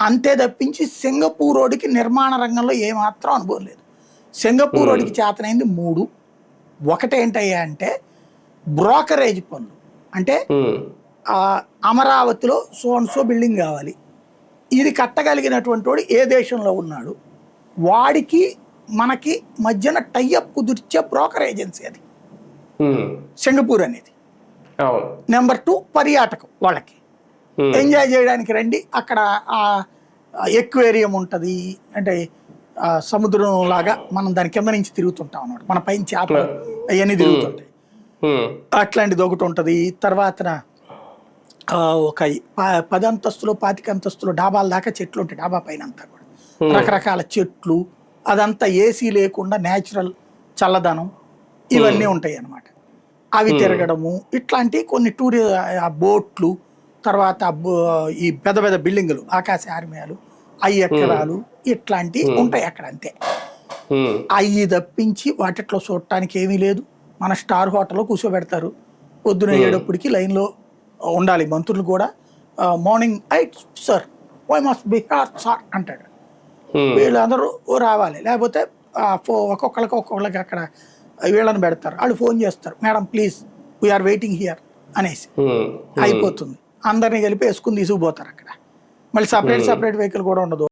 అంతే తప్పించి సింగపూర్ రోడ్డుకి నిర్మాణ రంగంలో ఏమాత్రం అనుభవం లేదు. సింగపూర్ రోడ్డుకి చేతనైంది 3. ఒకటేంటయ్యా అంటే బ్రోకరేజ్ పనులు. అంటే అమరావతిలో సో బిల్డింగ్ కావాలి, ఇది కట్టగలిగినటువంటి వాడు ఏ దేశంలో ఉన్నాడు, వాడికి మనకి మధ్యన టైఅప్ కుదిర్చే బ్రోకర్ ఏజెన్సీ అది సింగపూర్ అనేది. నెంబర్ 2 పర్యాటకం, వాళ్ళకి ఎంజాయ్ చేయడానికి రండి, అక్కడ ఎక్వేరియం ఉంటుంది, అంటే సముద్రం లాగా మనం దాని కింద నుంచి తిరుగుతుంటాం అన్నమాట, మన పైన చేపలు అవన్నీ తిరుగుతుంటాయి, అట్లాంటిది ఒకటి ఉంటుంది. తర్వాత ఒక 10 అంతస్తులు 25 అంతస్తులు డాబాల దాకా చెట్లు ఉంటాయి, డాబా పైన అంతా కూడా రకరకాల చెట్లు, అదంతా ఏసీ లేకుండా న్యాచురల్ చల్లదనం ఇవన్నీ ఉంటాయి అన్నమాట. అవి తిరగడము, ఇట్లాంటి కొన్ని బోట్లు, తర్వాత ఈ పెద్ద పెద్ద బిల్డింగులు, ఆకాశ ఆర్మయాలు, 5 ఎకరాలు ఇట్లాంటివి ఉంటాయి అక్కడ. అంతే, అవి తప్పించి వాటిట్లో చూడటానికి ఏమీ లేదు. మన స్టార్ హోటల్లో కూర్చోబెడతారు, పొద్దున 7 లైన్లో ఉండాలి. మంత్రులు కూడా morning 8 sir why must be sir అంటాడు, వీళ్ళందరూ రావాలి. లేకపోతే ఒక్కొక్కరికి అక్కడ వీళ్ళని పెడతారు, వాళ్ళు ఫోన్ చేస్తారు, madam please we are waiting here అనేసి అయిపోతుంది. అందరినీ కలిపి వేసుకుని తీసుకుపోతారు అక్కడ. మళ్ళీ సపరేట్ వెహికల్ కూడా ఉండదు.